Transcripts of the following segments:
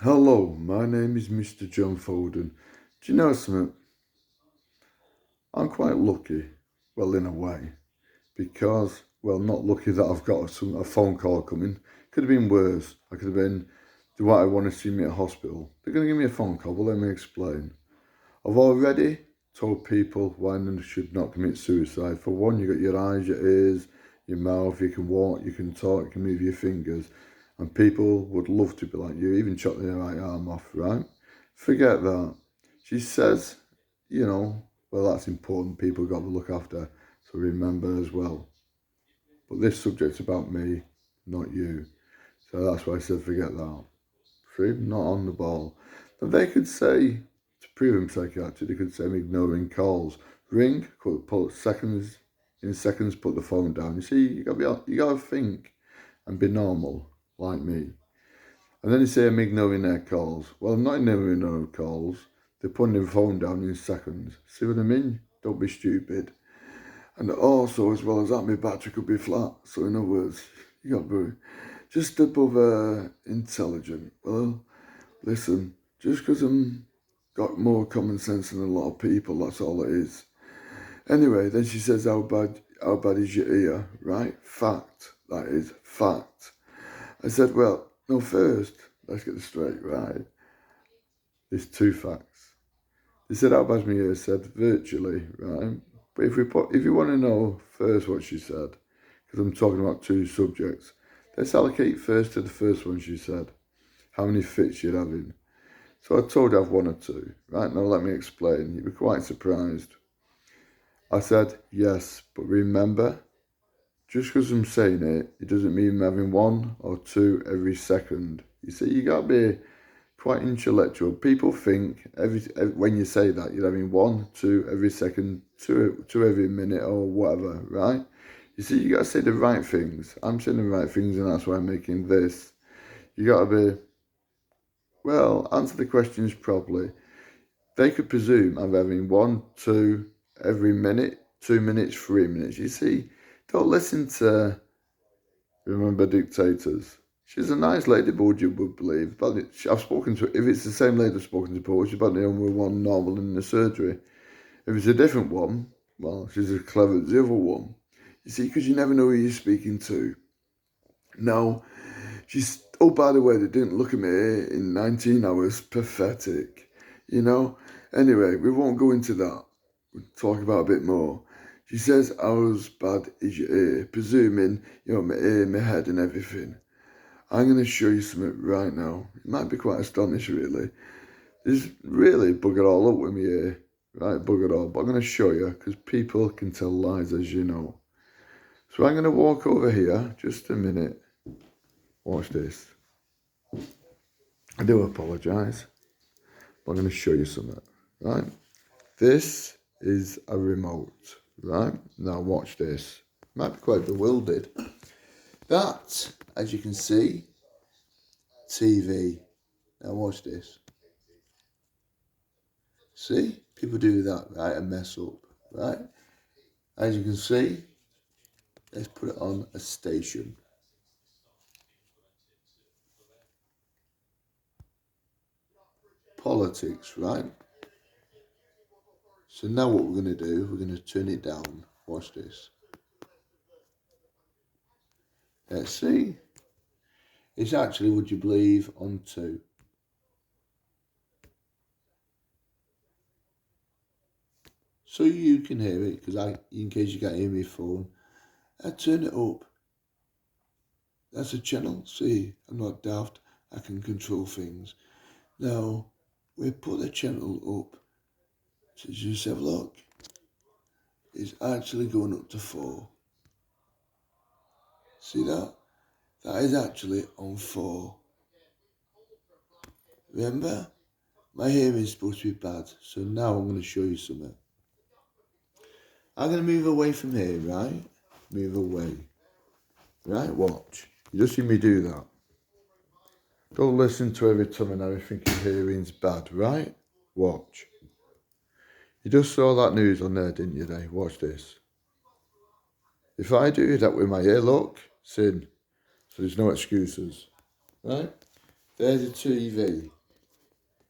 Hello, my name is Mr. John Foden. Do you know something? I'm quite lucky, well, in a way, because, well, not lucky that I've got a phone call coming. Could have been worse. I could have been, do I want to see me at hospital? They're going to give me a phone call, but let me explain. I've already told people why they should not commit suicide. For one, you got your eyes, your ears, your mouth, you can walk, you can talk, you can move your fingers. And people would love to be like you, even chop their right arm off, right? Forget that. She says, well, that's important. People got to look after. So remember as well. But this subject's about me, not you. So that's why I said forget that. Free, not on the ball. But they could say, to prove him psychiatric, they could say I'm ignoring calls. Ring, put seconds, in seconds, put the phone down. You see, you gotta think and be normal, like me. And then they say I'm ignoring their calls. Well, I'm not ignoring their calls. They're putting the phone down in seconds. See what I mean? Don't be stupid. And also, as well as that, my battery could be flat. So in other words, you got to be just above intelligent. Well, listen, just because I'm got more common sense than a lot of people, that's all it is. Anyway, then she says, how bad is your ear? Right? Fact. That is fact. I said, well, no, first, let's get this straight, right? There's two facts. They said, how bad's my ear? I said, virtually, right? But if you want to know first what she said, because I'm talking about two subjects, let's allocate first to the first one she said, how many fits you're having. So I told her I've one or two. Right, now let me explain. You'll be quite surprised. I said, yes, but remember, just because I'm saying it, it doesn't mean I'm having one or two every second. You see, you got to be quite intellectual. People think when you say that, you're having one, two every second, two every minute or whatever, right? You see, you got to say the right things. I'm saying the right things, and that's why I'm making this. You got to be, well, answer the questions properly. They could presume I'm having one, two every minute, 2 minutes, 3 minutes. You see, don't listen to, remember, dictators. She's a nice lady, but you would believe. But I've spoken to, if it's the same lady I've spoken to before, she's about the only one normal in the surgery. If it's a different one, well, she's as clever as the other one. You see, because you never know who you're speaking to. No, she's, oh, by the way, they didn't look at me in 19 hours. Pathetic. You know? Anyway, we won't go into that. We'll talk about a bit more. She says, how bad is your ear? Presuming, my ear, my head and everything. I'm going to show you something right now. It might be quite astonishing, really. There's really buggered all up with me here. Right, buggered all. But I'm going to show you, because people can tell lies, as you know. So I'm going to walk over here. Just a minute. Watch this. I do apologise. But I'm going to show you something. Right? This is a remote. Right? Now watch this. Might be quite bewildered. That, as you can see, TV. Now watch this. See? People do that, right, and mess up, right? As you can see, let's put it on a station. Politics, right? So now what we're going to do, we're going to turn it down. Watch this. Let's see. It's actually, would you believe, on 2. So you can hear it, because in case you can't hear my phone, I turn it up. That's a channel. See, I'm not daft. I can control things. Now, we put the channel up. So just have a look. It's actually going up to 4. See that? That is actually on 4. Remember? My hearing is supposed to be bad. So now I'm going to show you something. I'm going to move away from here, right? Move away. Right, watch. You just see me do that. Don't listen to every time and everything your hearing's bad, right? Watch. You just saw that news on there, didn't you, Dave? Watch this. If I do that with my ear, look, sin. So there's no excuses, right? There's a TV.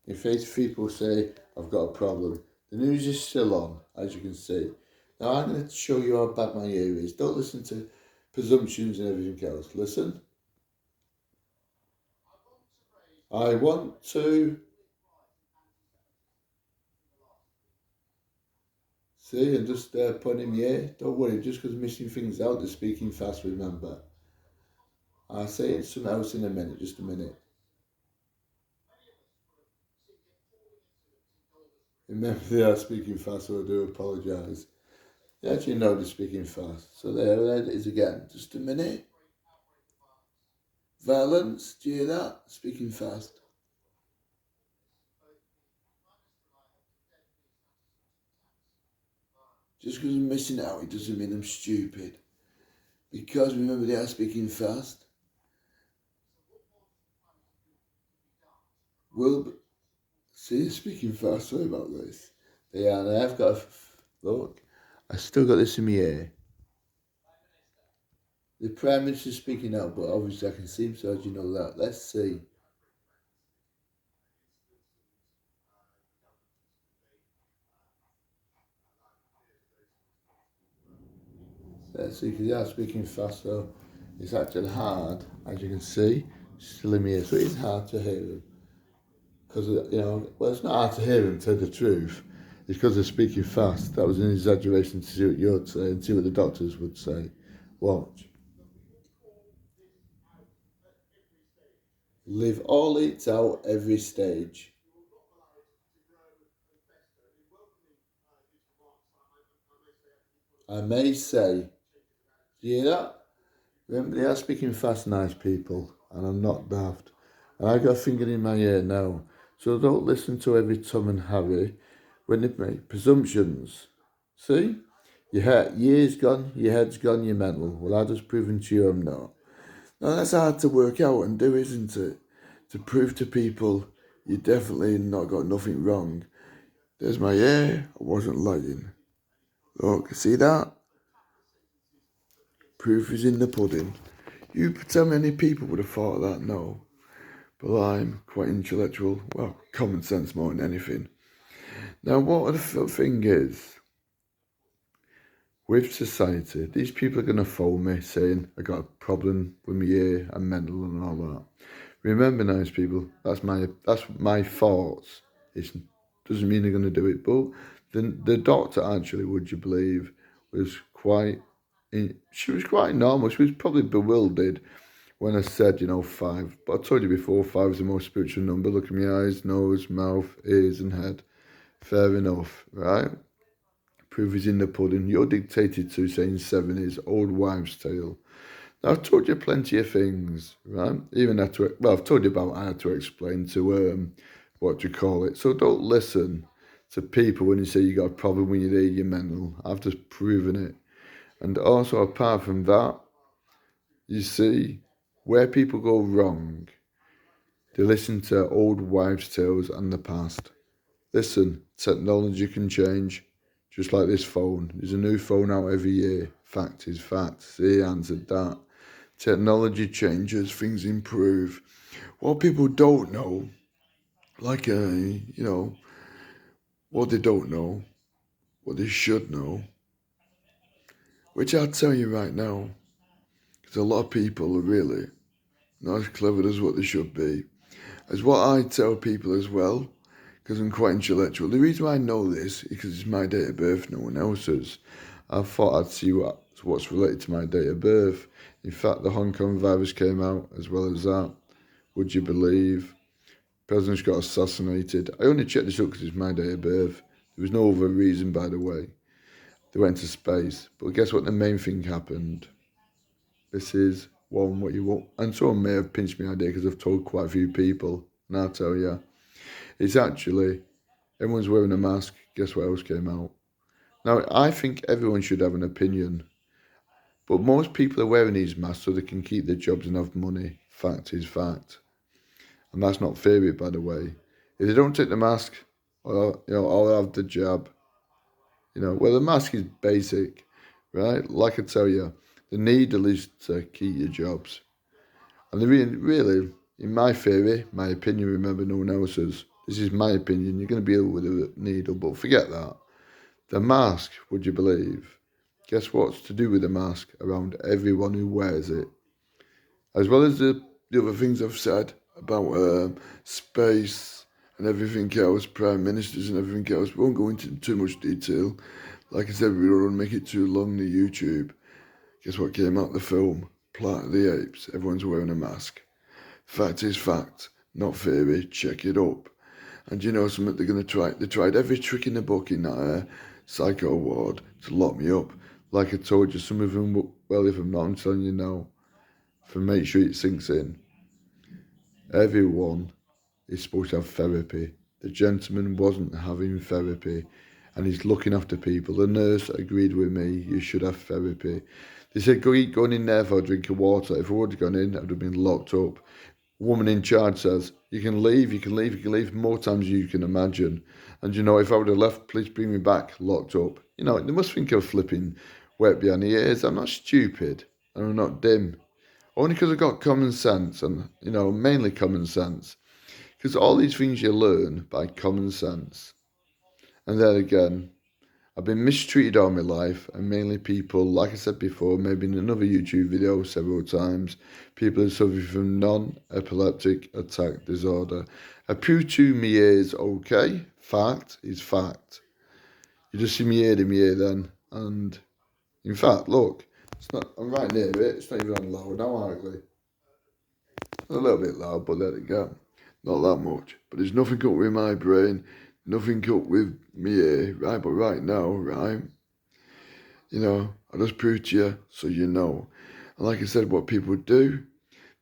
In face people say, I've got a problem. The news is still on, as you can see. Now I'm going to show you how bad my ear is. Don't listen to presumptions and everything else. Listen. I want to... See, and just putting my ear. Don't worry, just because I'm missing things out, they're speaking fast, remember. I'll say it something else in a minute, just a minute. Remember, they are speaking fast, so I do apologise. They actually know they're speaking fast. So there it is again. Just a minute. Violence, do you hear that? Speaking fast. Just because I'm missing out, it doesn't mean I'm stupid. Because remember, they are speaking fast. Will see, they're speaking fast. Sorry about this. They are, and I've got a look. I still got this in my ear. The Prime Minister's speaking out, but obviously I can see him, so how do you know that? Let's see. Let's see, because they are speaking fast, so it's actually hard, as you can see, still in my ear, so it is hard to hear them. Because, well, it's not hard to hear them, to tell the truth. It's because they're speaking fast. That was an exaggeration to see what you'd say and see what the doctors would say. Watch. Live all it out every stage. I may say, do you hear that? Remember, they are speaking fast, nice people, and I'm not daft. And I got a finger in my ear now, so don't listen to every Tom and Harry when they make presumptions. See? Your ear's gone, your head's gone, you're mental. Well, I've just proven to you I'm not. Now, that's hard to work out and do, isn't it? To prove to people you definitely not got nothing wrong. There's my ear, I wasn't lying. Look, see that? Proof is in the pudding. You tell me any people would have thought that, no. But I'm quite intellectual. Well, common sense more than anything. Now, what the thing is, with society, these people are going to phone me saying, I got a problem with my ear, I'm mental and all that. Remember, nice people, that's my thoughts. It doesn't mean they're going to do it. But the doctor actually, would you believe, was she was quite normal. She was probably bewildered when I said, 5. But I told you before, 5 is the most spiritual number. Look at my eyes, nose, mouth, ears and head. Fair enough, right? Proof is in the pudding. You're dictated to saying 7 is old wives' tale. Now, I've told you plenty of things, right? I've told you about how to explain to, what you call it. So don't listen to people when you say you got a problem with your ear, you're mental. I've just proven it. And also, apart from that, you see, where people go wrong, they listen to old wives' tales and the past. Listen, technology can change, just like this phone. There's a new phone out every year. Fact is fact. See, answered that. Technology changes, things improve. What people don't know, like, what they don't know, what they should know, which I'll tell you right now, because a lot of people are really not as clever as what they should be. As what I tell people as well, because I'm quite intellectual. The reason why I know this is because it's my date of birth, no one else's. I thought I'd see what's related to my date of birth. In fact, the Hong Kong virus came out as well as that. Would you believe? President's got assassinated. I only checked this up because it's my day of birth. There was no other reason, by the way. They went to space. But guess what? The main thing happened. This is one what you want. And someone may have pinched me idea because I've told quite a few people. And I'll tell you, it's actually, everyone's wearing a mask. Guess what else came out? Now, I think everyone should have an opinion. But most people are wearing these masks so they can keep their jobs and have money. Fact is fact. And that's not theory, by the way. If they don't take the mask, or I'll have the jab. Well, the mask is basic, right? Like I tell you, the needle is to keep your jobs. And really, in my theory, my opinion, remember, no one else's. This is my opinion. You're going to be ill with a needle, but forget that. The mask, would you believe? Guess what's to do with the mask around everyone who wears it? As well as the other things I've said about space and everything else, prime ministers and everything else. We won't go into too much detail. Like I said, we don't want to make it too long to YouTube. Guess what came out the film? Planet of the Apes. Everyone's wearing a mask. Fact is fact, not theory. Check it up. And you know something? They're going to try. They tried every trick in the book in that psycho ward to lock me up. Like I told you, some of them, well, if I'm not, I'm telling you now, for make sure it sinks in. Everyone is supposed to have therapy. The gentleman wasn't having therapy, and he's looking after people. The nurse agreed with me, you should have therapy. They said, going in there for a drink of water. If I would have gone in, I'd have been locked up. Woman in charge says, you can leave, you can leave, you can leave more times than you can imagine. And you know, if I would have left, please bring me back, locked up. You know, they must think I'm flipping wet behind the ears. I'm not stupid, and I'm not dim. Only because I've got common sense, and, you know, mainly common sense. Because all these things you learn by common sense. And then again, I've been mistreated all my life, and mainly people, like I said before, maybe in another YouTube video several times, people who suffer from non-epileptic attack disorder. Approved to me is okay. Fact is fact. You just see me ear in my ear then. And in fact, look, it's not. I'm right near it. It's not even on loud now, hardly. A little bit loud, but there you go. Not that much. But there's nothing up with my brain, nothing up with me ear, right? But right now, right? You know, I just prove to you so you know. And like I said, what people do,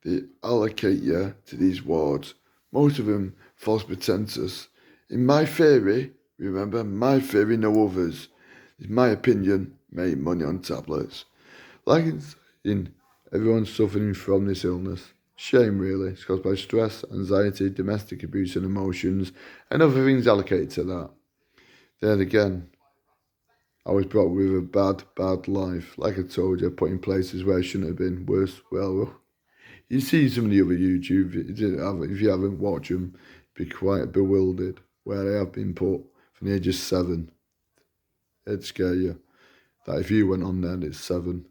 they allocate you to these wards. Most of them false pretenses. In my theory, remember, my theory, no others. In my opinion, make money on tablets. Like in everyone's suffering from this illness. Shame, really. It's caused by stress, anxiety, domestic abuse and emotions, and other things allocated to that. Then again, I was brought up with a bad life. Like I told you, put in places where I shouldn't have been. Worse, well, you see some of the other YouTube, if you haven't watched them, be quite bewildered where I have been put from the age of 7. It'd scare you. That if you went on there, it's 7.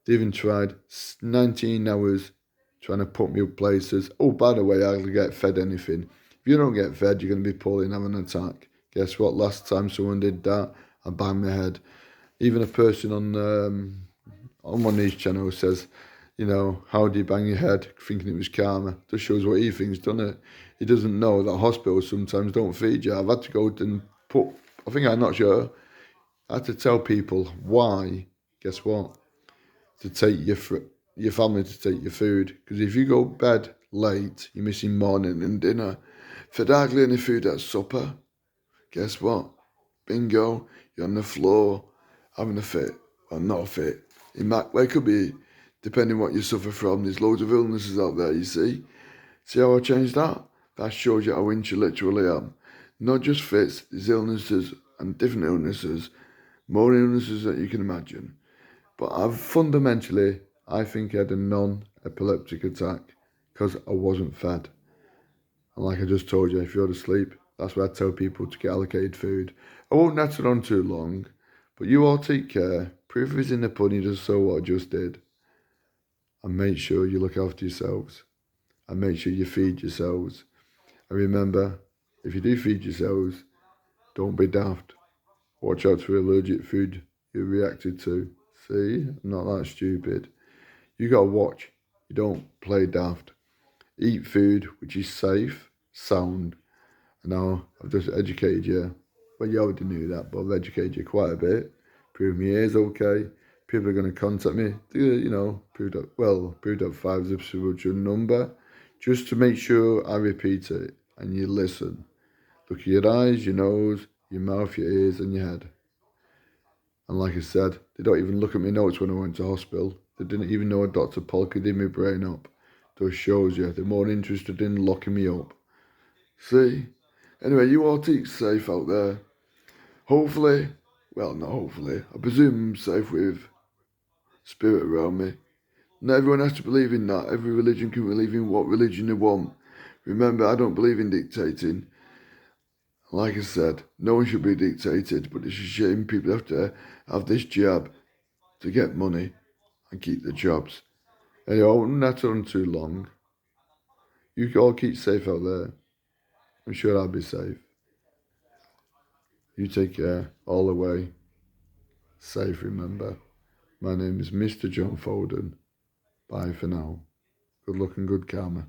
They even tried 19 hours trying to put me up places. Oh, by the way, I hardly get fed anything. If you don't get fed, you're going to be poorly and have an attack. Guess what? Last time someone did that, I banged my head. Even a person on one of these channels says, you know, how do you bang your head thinking it was karma? Just shows what he thinks, doesn't it? He doesn't know that hospitals sometimes don't feed you. I've had to go and put, I think I'm not sure, I had to tell people why, guess what? To take your family to take your food. Because if you go to bed late, you're missing morning and dinner. If there's hardly any food at supper, guess what? Bingo, you're on the floor having a fit. Well, not a fit. Well, it could be, depending what you suffer from. There's loads of illnesses out there, you see. See how I changed that? That shows you how intellectual I am. Not just fits, there's illnesses and different illnesses, more illnesses that you can imagine. But I think I had a non-epileptic attack because I wasn't fed. And like I just told you, if you're asleep, that's where I tell people to get allocated food. I won't natter on too long, but you all take care. Proof is in the pudding, just so what I just did. And make sure you look after yourselves. And make sure you feed yourselves. And remember, if you do feed yourselves, don't be daft. Watch out for allergic food you reacted to. See, I'm not that stupid. You gotta watch. You don't play daft. Eat food which is safe, sound. And now I've just educated you. Well, you already knew that, but I've educated you quite a bit. Prove me ears okay. People are going to contact me. You know, proved up 5 is a spiritual number. Just to make sure I repeat it and you listen. Look at your eyes, your nose, your mouth, your ears and your head. And like I said, they don't even look at my notes when I went to hospital. They didn't even know a Dr. Polka did my brain up. Just shows you they're more interested in locking me up. See? Anyway, you all take safe out there. Hopefully, well, not hopefully, I presume I'm safe with spirit around me. Not everyone has to believe in that. Every religion can believe in what religion they want. Remember, I don't believe in dictating. Like I said, no one should be dictated, but it's a shame people have to have this job to get money and keep their jobs. Anyway, I won't not on too long. You all keep safe out there. I'm sure I'll be safe. You take care all the way. Safe, remember. My name is Mr. John Foden. Bye for now. Good luck and good karma.